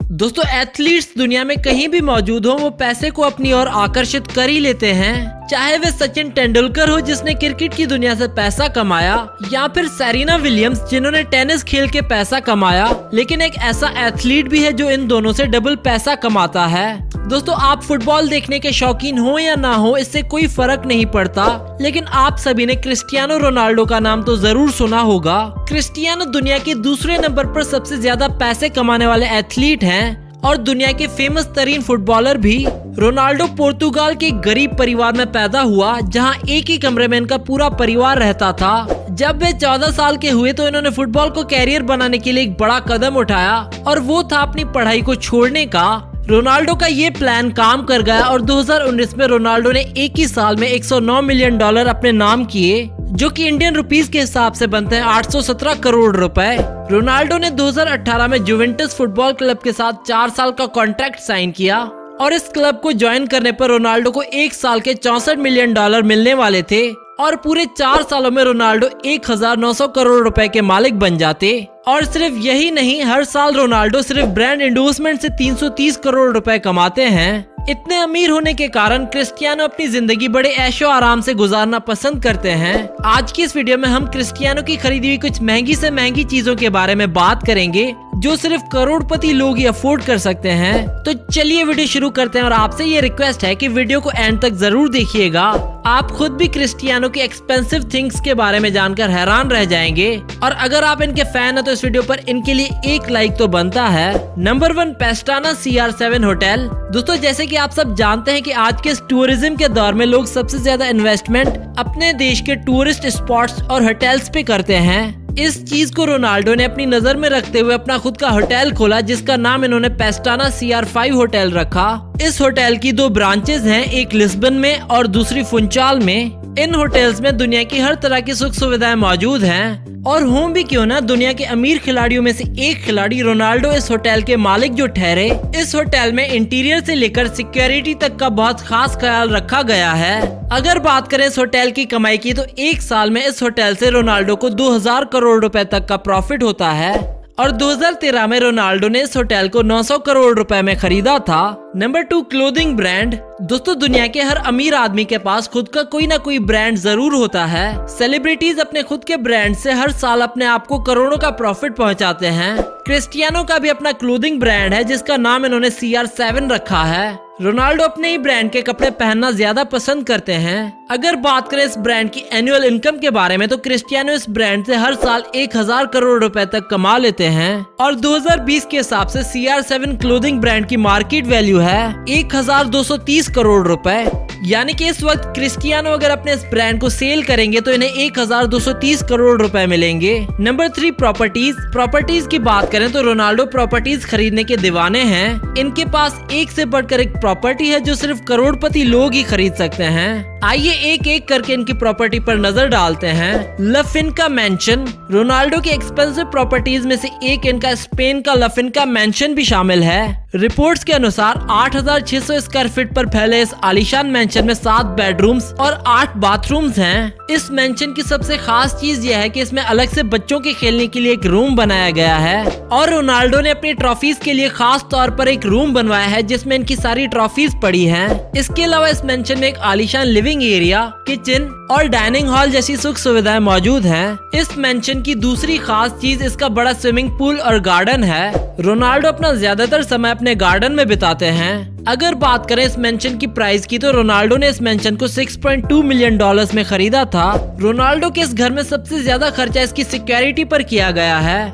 दोस्तों एथलीट्स दुनिया में कहीं भी मौजूद हो वो पैसे को अपनी ओर आकर्षित कर ही लेते हैं, चाहे वे सचिन तेंदुलकर हो जिसने क्रिकेट की दुनिया से पैसा कमाया या फिर सेरेना विलियम्स जिन्होंने टेनिस खेल के पैसा कमाया। लेकिन एक ऐसा एथलीट भी है जो इन दोनों से डबल पैसा कमाता है। दोस्तों आप फुटबॉल देखने के शौकीन हो या ना हो इससे कोई फर्क नहीं पड़ता, लेकिन आप सभी ने क्रिस्टियानो रोनाल्डो का नाम तो जरूर सुना होगा। क्रिस्टियानो दुनिया के दूसरे नंबर पर सबसे ज्यादा पैसे कमाने वाले एथलीट हैं और दुनिया के फेमस तरीन फुटबॉलर भी। रोनाल्डो पोर्तुगाल के गरीब परिवार में पैदा हुआ जहां एक ही कमरे में इनका पूरा परिवार रहता था। जब वे 14 साल के हुए तो इन्होंने फुटबॉल को कैरियर बनाने के लिए एक बड़ा कदम उठाया और वो था अपनी पढ़ाई को छोड़ने का। रोनाल्डो का ये प्लान काम कर गया और 2019 में रोनाल्डो ने एक ही साल में $109 मिलियन अपने नाम किए, जो कि इंडियन रुपीस के हिसाब से बनते हैं 817 करोड़ रुपए। रोनाल्डो ने 2018 में जुवेंटस फुटबॉल क्लब के साथ 4 साल का कॉन्ट्रैक्ट साइन किया और इस क्लब को ज्वाइन करने पर रोनाल्डो को 1 साल के $64 मिलियन मिलने वाले थे और पूरे 4 सालों में रोनाल्डो 1900 करोड़ रुपए के मालिक बन जाते। और सिर्फ यही नहीं, हर साल रोनाल्डो सिर्फ ब्रांड एंडोर्समेंट से 330 करोड़ रुपए कमाते हैं। इतने अमीर होने के कारण क्रिस्टियानो अपनी जिंदगी बड़े ऐशो आराम से गुजारना पसंद करते हैं। आज की इस वीडियो में हम क्रिस्टियानो की खरीदी हुई कुछ महंगी से महंगी चीजों के बारे में बात करेंगे जो सिर्फ करोड़पति लोग ही अफोर्ड कर सकते हैं। तो चलिए वीडियो शुरू करते हैं और आपसे ये रिक्वेस्ट है कि वीडियो को एंड तक जरूर देखिएगा। आप खुद भी क्रिस्टियानो की एक्सपेंसिव थिंग्स के बारे में जानकर हैरान रह जाएंगे और अगर आप इनके फैन हैं तो इस वीडियो पर इनके लिए एक लाइक तो बनता है। Number 1, पेस्टाना CR7 hotel. दोस्तों जैसे कि आप सब जानते हैं कि आज के इस टूरिज्म के दौर में लोग सबसे ज्यादा इन्वेस्टमेंट अपने देश के टूरिस्ट स्पॉट्स और होटल्स पे करते हैं। इस चीज को रोनाल्डो ने अपनी नजर में रखते हुए अपना खुद का होटल खोला जिसका नाम इन्होंने पेस्टाना CR5 होटल रखा। इस होटल की 2 ब्रांचेस हैं, एक लिस्बन में और दूसरी फुंचाल में। इन होटल्स में दुनिया की हर तरह की सुख सुविधाएं मौजूद हैं और होम भी क्यों ना, दुनिया के अमीर खिलाड़ियों में से एक खिलाड़ी रोनाल्डो इस होटल के मालिक जो ठहरे। इस होटल में इंटीरियर से लेकर सिक्योरिटी तक का बहुत खास ख्याल रखा गया है। अगर बात करें इस होटल की कमाई की तो एक साल में इस होटल से रोनाल्डो को 2000 करोड़ रुपए तक का प्रॉफिट होता है और 2013 में रोनाल्डो ने इस होटल को 900 करोड़ रुपए में खरीदा था। Number 2, clothing brand. दोस्तों दुनिया के हर अमीर आदमी के पास खुद का कोई ना कोई ब्रांड जरूर होता है। सेलिब्रिटीज अपने खुद के ब्रांड से हर साल अपने आप को करोड़ों का प्रॉफिट पहुंचाते हैं। क्रिस्टियानो का भी अपना क्लोथिंग ब्रांड है जिसका नाम इन्होंने CR7 रखा है। रोनाल्डो अपने ही ब्रांड के कपड़े पहनना ज्यादा पसंद करते हैं। अगर बात करें इस ब्रांड की एनुअल इनकम के बारे में तो क्रिस्टियानो इस ब्रांड से हर साल 1000 करोड़ रुपए तक कमा लेते हैं और 2020 के हिसाब से CR7 क्लोथिंग ब्रांड की मार्केट वैल्यू है 1230 करोड़ रुपए। यानी कि इस वक्त क्रिस्टियानो अगर अपने इस ब्रांड को सेल करेंगे तो इन्हें 1230 करोड़ रुपए मिलेंगे। नंबर 3, प्रॉपर्टीज की बात करें तो रोनाल्डो प्रॉपर्टीज खरीदने के दीवाने हैं। इनके पास एक से बढ़कर एक प्रॉपर्टी है जो सिर्फ करोड़पति लोग ही खरीद सकते हैं। आइए एक एक करके इनकी प्रॉपर्टी पर नजर डालते हैं। ला फिनका मैंशन। रोनाल्डो की एक्सपेंसिव प्रॉपर्टीज में से एक इनका स्पेन का ला फिनका मैंशन भी शामिल है। रिपोर्ट्स के अनुसार 8600 स्क्वायर फीट पर फैले इस आलीशान मैंशन में 7 बेडरूम्स और 8 बाथरूम्स हैं। इस मैंशन की सबसे खास चीज यह है कि इसमें अलग से बच्चों के खेलने के लिए एक रूम बनाया गया है और रोनाल्डो ने अपनी ट्रॉफीज के लिए खास तौर पर एक रूम बनवाया है जिसमें इनकी सारी ट्रॉफीज पड़ी हैं। इसके अलावा इस मैंशन में एक आलीशान लिविंग एरिया, किचन और डाइनिंग हॉल जैसी सुख सुविधाएं मौजूद हैं। इस मैंशन की दूसरी खास चीज इसका बड़ा स्विमिंग पूल और गार्डन है। रोनाल्डो अपना ज्यादातर समय अपने गार्डन में बिताते हैं। अगर बात करें इस मेंशन की प्राइस की तो रोनाल्डो ने इस मेंशन को $6.2 मिलियन में खरीदा था। रोनाल्डो के इस घर में सबसे ज्यादा खर्चा इसकी सिक्योरिटी पर किया गया है।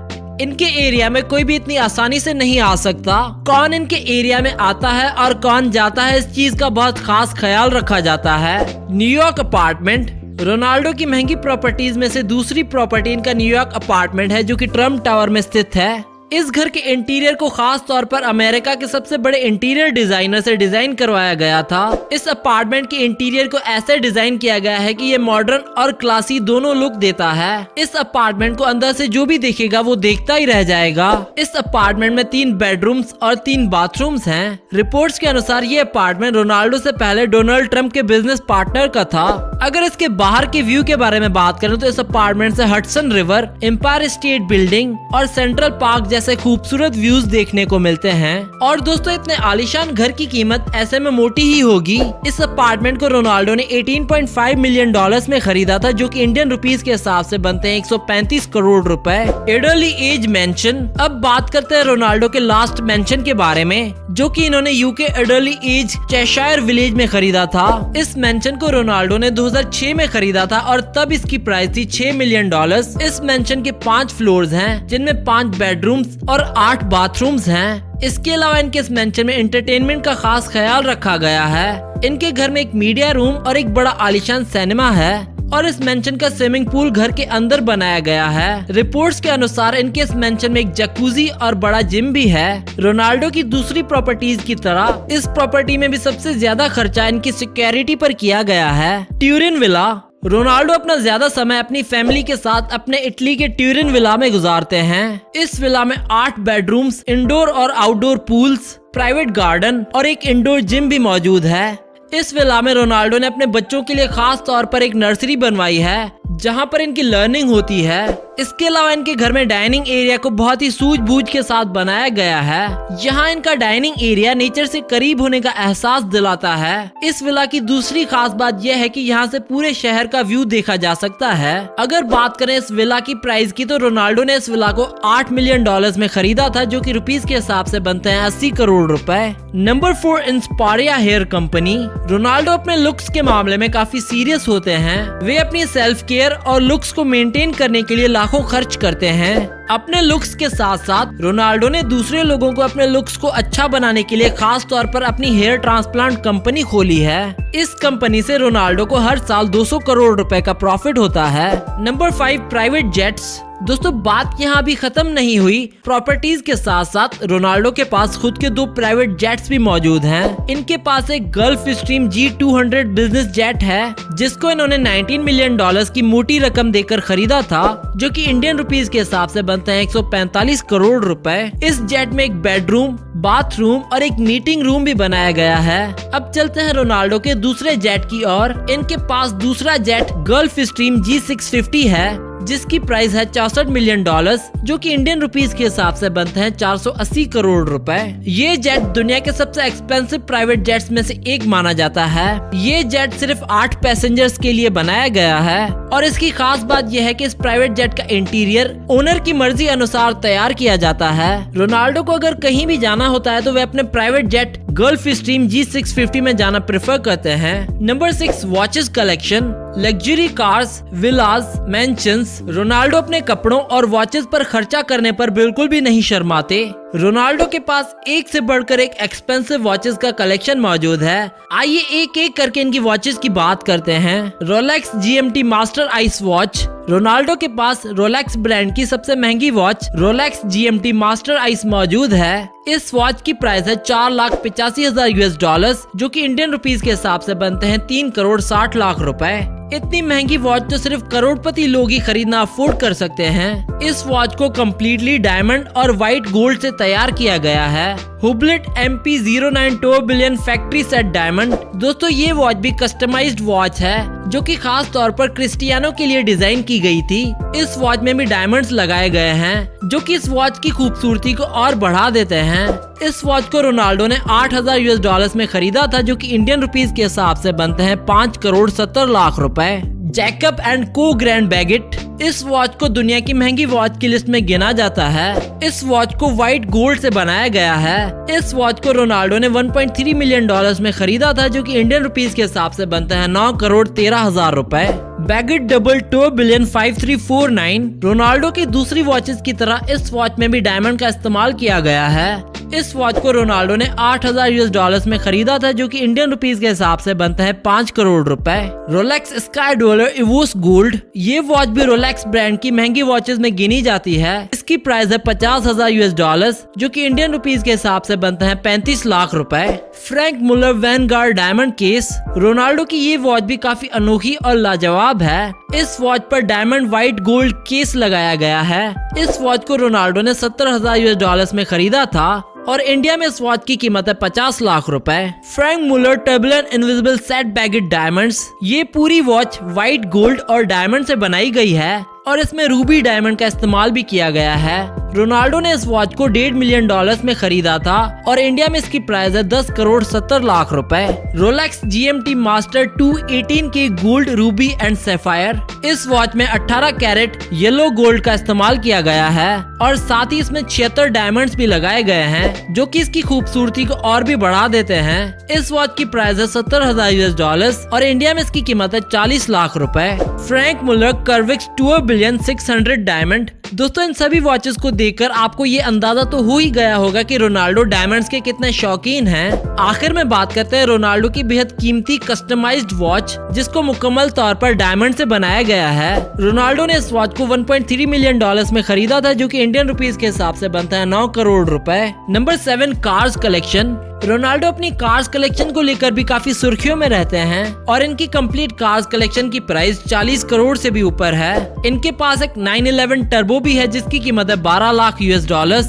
इनके एरिया में कोई भी इतनी आसानी से नहीं आ सकता। कौन इनके एरिया में आता है और कौन जाता है इस चीज का बहुत खास ख्याल रखा जाता है। New York apartment. रोनाल्डो की महंगी प्रॉपर्टीज में से दूसरी प्रॉपर्टी इनका न्यूयॉर्क अपार्टमेंट है जो कि ट्रम्प टावर में स्थित है। इस घर के इंटीरियर को खास तौर पर अमेरिका के सबसे बड़े इंटीरियर डिजाइनर से डिजाइन करवाया गया था। इस अपार्टमेंट के इंटीरियर को ऐसे डिजाइन किया गया है कि ये मॉडर्न और क्लासी दोनों लुक देता है। इस अपार्टमेंट को अंदर से जो भी देखेगा वो देखता ही रह जाएगा। इस अपार्टमेंट में 3 बेडरूम्स और 3 बाथरूम्स हैं। रिपोर्ट्स के अनुसार ये अपार्टमेंट रोनाल्डो से पहले डोनाल्ड ट्रंप के बिजनेस पार्टनर का था। अगर इसके बाहर के व्यू के बारे में बात करें तो इस अपार्टमेंट से Hudson River, Empire State Building और सेंट्रल पार्क ऐसे खूबसूरत व्यूज देखने को मिलते हैं। और दोस्तों इतने आलीशान घर की कीमत ऐसे में मोटी ही होगी। इस अपार्टमेंट को रोनाल्डो ने 18.5 मिलियन डॉलर्स में खरीदा था, जो कि इंडियन रुपीस के हिसाब से बनते हैं 135 करोड़ रुपए। एडर्ली एज मेंशन। अब बात करते हैं रोनाल्डो के लास्ट मेंशन के बारे में, जो कि इन्होंने यूके एडर्ली एज चेशायर विलेज में खरीदा था। इस मेंशन को रोनाल्डो ने 2006 में खरीदा था और तब इसकी प्राइस थी 6 मिलियन डॉलर्स। इस मेंशन के 5 फ्लोर्स हैं, जिनमें 5 बेडरूम्स और 8 बाथरूम्स हैं। इसके अलावा इनके इस मेंशन में एंटरटेनमेंट का खास ख्याल रखा गया है। इनके घर में एक मीडिया रूम और एक बड़ा आलीशान सिनेमा है और इस मेंशन का स्विमिंग पूल घर के अंदर बनाया गया है। रिपोर्ट्स के अनुसार इनके इस मेंशन में एक जकूजी और बड़ा जिम भी है। रोनाल्डो की दूसरी प्रॉपर्टीज की तरह इस प्रॉपर्टी में भी सबसे ज्यादा खर्चा इनकी सिक्योरिटी पर किया गया है। Turin villa. रोनाल्डो अपना ज्यादा समय अपनी फैमिली के साथ अपने इटली के ट्यूरिन विला में गुजारते हैं। इस विला में 8 बेडरूम्स, इंडोर और आउटडोर पूल्स, प्राइवेट गार्डन और एक इंडोर जिम भी मौजूद है। इस विला में रोनाल्डो ने अपने बच्चों के लिए खास तौर पर एक नर्सरी बनवाई है, जहां पर इनकी लर्निंग होती है। इसके अलावा इनके घर में डाइनिंग एरिया को बहुत ही सूझबूझ के साथ बनाया गया है। यहाँ इनका डाइनिंग एरिया नेचर से करीब होने का एहसास दिलाता है। इस विला की दूसरी खास बात यह है कि यहाँ से पूरे शहर का व्यू देखा जा सकता है। अगर बात करें इस विला की प्राइस की, तो रोनाल्डो ने इस विला को 8 मिलियन डॉलर्स में खरीदा था, जो कि रुपीस के हिसाब से बनते हैं 80 करोड़ रुपए। Number 4, Insparya hair company. Ronaldo अपने लुक्स के मामले में काफी सीरियस होते हैं। वे अपनी सेल्फ केयर और लुक्स को मेंटेन करने के लिए लाखों खर्च करते हैं। अपने लुक्स के साथ साथ रोनाल्डो ने दूसरे लोगों को अपने लुक्स को अच्छा बनाने के लिए खास तौर पर अपनी हेयर ट्रांसप्लांट कंपनी खोली है। इस कंपनी से रोनाल्डो को हर साल 200 करोड़ रुपए का प्रॉफिट होता है। Number 5, private jets. दोस्तों बात यहाँ अभी खत्म नहीं हुई। प्रॉपर्टीज के साथ साथ रोनाल्डो के पास खुद के 2 प्राइवेट जेट्स भी मौजूद हैं। इनके पास एक gulf stream G200 business jet है, जिसको इन्होंने 19 मिलियन डॉलर्स की मोटी रकम देकर खरीदा था, जो कि इंडियन रुपीस के हिसाब से बनते हैं 145 करोड़ रुपए। इस जेट में एक बेडरूम, बाथरूम और एक मीटिंग रूम भी बनाया गया है। अब चलते हैं रोनाल्डो के दूसरे जेट की ओर। इनके पास दूसरा जेट गल्फ स्ट्रीम G650 है, जिसकी प्राइस है 64 मिलियन डॉलर्स, जो कि इंडियन रुपीस के हिसाब से बनते हैं 480 करोड़ रुपए। ये जेट दुनिया के सबसे एक्सपेंसिव प्राइवेट जेट्स में से एक माना जाता है। ये जेट सिर्फ 8 पैसेंजर्स के लिए बनाया गया है और इसकी खास बात यह है कि इस प्राइवेट जेट का इंटीरियर ओनर की मर्जी अनुसार तैयार किया जाता है। रोनाल्डो को अगर कहीं भी जाना होता है तो वे अपने private jet gulf stream G650 में जाना प्रेफर करते हैं। Number 6, watches collection. Luxury cars, villas, mansions. Ronaldo अपने कपड़ों और वॉचेस पर खर्चा करने पर बिल्कुल भी नहीं शर्माते। रोनाल्डो के पास एक से बढ़कर एक एक्सपेंसिव वॉचेस का कलेक्शन मौजूद है। आइए एक एक करके इनकी वॉचेस की बात करते हैं। Rolex GMT master ice watch. Ronaldo के पास रोलेक्स ब्रांड की सबसे महंगी watch Rolex GMT master ice मौजूद है। इस वॉच की प्राइस है 4,85,000 US डॉलर्स, जो कि इंडियन रुपीस के हिसाब से बनते हैं 3 करोड़ 60 लाख रुपए। इतनी महंगी वॉच तो सिर्फ करोड़पति लोग ही खरीदना अफोर्ड कर सकते हैं। इस वॉच को कम्प्लीटली डायमंड और व्हाइट गोल्ड से तैयार किया गया है। हुब्लिट MP09 turbulent factory set diamond. दोस्तों ये वॉच भी कस्टमाइज्ड वॉच है, जो कि खास तौर पर क्रिस्टियानो के लिए डिजाइन की गई थी। इस वॉच में भी डायमंड्स लगाए गए हैं, जो कि इस वॉच की खूबसूरती को और बढ़ा देते हैं। इस वॉच को रोनाल्डो ने 8,000 US डॉलर्स में खरीदा था, जो कि इंडियन रुपीस के हिसाब से बनते हैं 5 करोड़ 70 लाख रुपए। जैकब एंड को ग्रैंड बैगेट। इस वॉच को दुनिया की महंगी वॉच की लिस्ट में गिना जाता है। इस वॉच को व्हाइट गोल्ड से बनाया गया है। इस वॉच को रोनाल्डो ने 1.3 मिलियन डॉलर्स में खरीदा था, जो कि इंडियन रुपीस के हिसाब से बनता है 9 करोड़ 13 हजार रुपए। Baguette double turbulent 5349। रोनाल्डो की दूसरी वॉचेस की तरह इस वॉच में भी डायमंड का इस्तेमाल किया गया है। इस वॉच को रोनाल्डो ने 8,000 US डॉलर्स में खरीदा था, जो कि इंडियन रुपीस के हिसाब से बनता है 5 करोड़ रुपए। Rolex sky dweller Everose gold. ये वॉच भी रोलेक्स ब्रांड की महंगी वॉचेस में गिनी जाती है। इसकी प्राइस है 50,000 US डॉलर्स, जो कि इंडियन रुपीस के हिसाब से बनता है 35 लाख रुपए। फ्रैंक मुलर वैनगार्ड डायमंड केस। रोनाल्डो की ये वॉच भी काफी अनोखी और लाजवाब है। इस वॉच पर डायमंड व्हाइट गोल्ड केस लगाया गया है। इस वॉच को रोनाल्डो ने 70,000 US डॉलर्स में खरीदा था और इंडिया में इस वॉच की कीमत है 50 लाख रुपए। Franck Muller turbulent invisible set baguette diamonds. ये पूरी वॉच व्हाइट गोल्ड और डायमंड से बनाई गई है और इसमें रूबी डायमंड का इस्तेमाल भी किया गया है। रोनाल्डो ने इस वॉच को $1.5 मिलियन में खरीदा था और इंडिया में इसकी प्राइस है 10 करोड़ 70 लाख रुपए। रोलेक्स GMT मास्टर 218 की गोल्ड, रूबी एंड सैफायर। इस वॉच में 18 कैरेट येलो गोल्ड का इस्तेमाल किया गया है और साथ ही इसमें 76 डायमंड्स भी लगाए गए हैं जो कि इसकी खूबसूरती को और भी बढ़ा देते हैं। इस वॉच की प्राइस है $70,000 और इंडिया में इसकी कीमत है 40 लाख रुपए। फ्रैंक मुलर कर्विक्स 2 बिलियन 600 डायमंड। दोस्तों, इन सभी वॉचेस को देखकर आपको ये अंदाजा तो हो ही गया होगा कि रोनाल्डो डायमंड्स के कितने शौकीन हैं। आखिर में बात करते हैं रोनाल्डो की बेहद कीमती कस्टमाइज्ड वॉच जिसको मुकम्मल तौर पर डायमंड से बनाया गया है। रोनाल्डो ने इस वॉच को $1.3 मिलियन में खरीदा था जो कि इंडियन रुपीस के हिसाब से बनता है 9 करोड़ रुपए। Number 7, cars collection. रोनाल्डो अपनी कार्स कलेक्शन को लेकर भी काफी सुर्खियों में रहते हैं और इनकी कंप्लीट कार्स कलेक्शन की प्राइस 40 करोड़ से भी ऊपर है। इनके पास एक 911 टर्बो भी है जिसकी कीमत है $12 लाख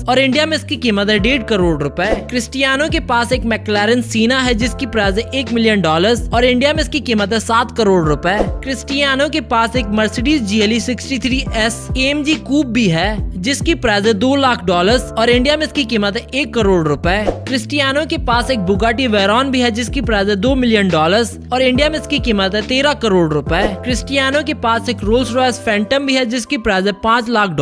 और इंडिया में इसकी कीमत है 1.5 करोड़ रुपए। क्रिस्टियानो के पास एक मैक्लारेन सीना है जिसकी प्राइस है $1 मिलियन और इंडिया में इसकी कीमत है 7 करोड़ रुपए। क्रिस्टियानो के पास एक मर्सिडीज GLE 63S AMG कूप भी है जिसकी प्राइस है $2 लाख और इंडिया में इसकी कीमत है 1 करोड़ रुपए। क्रिस्टियानो के पास एक बुगाटी वेरॉन भी है जिसकी प्राइस है $2 मिलियन और इंडिया में इसकी कीमत है 13 करोड़ रुपए। क्रिस्टियानो के पास एक रोल्स रॉयस फैंटम भी है जिसकी प्राइस है $5 लाख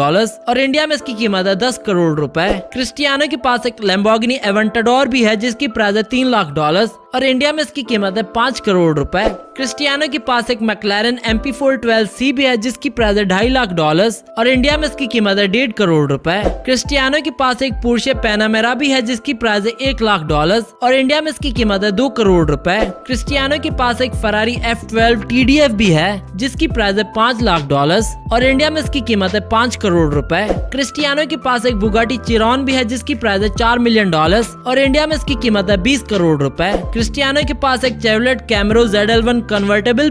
और इंडिया में इसकी कीमत है 10 करोड़ रुपए। क्रिस्टियानो के पास एक लैम्बोर्गिनी एवेंटाडोर भी है जिसकी प्राइस है $3 लाख और इंडिया में इसकी कीमत है 5 करोड़ रुपए। क्रिस्टियानो के पास एक मैक्लारेन MP412C भी है जिसकी प्राइस है $2.5 लाख और इंडिया में इसकी कीमत है 1.5 करोड़ रुपए। क्रिस्टियानो के पास एक पोर्शे पैनामेरा भी है जिसकी प्राइस है $1 लाख और इंडिया में इसकी कीमत है 2 करोड़ रुपए। क्रिस्टियानो के पास एक फरारी F12 TDF भी है जिसकी प्राइस है $5 लाख और इंडिया में इसकी कीमत है 5 करोड़ रुपए। क्रिस्टियानो के पास एक बुगाटी चिरॉन भी है जिसकी प्राइस है $4 मिलियन और इंडिया में इसकी कीमत है 20 करोड़ रुपए। क्रिस्टियानो के पास एक चेवलेट कैमरो ZL1 कन्वर्टेबल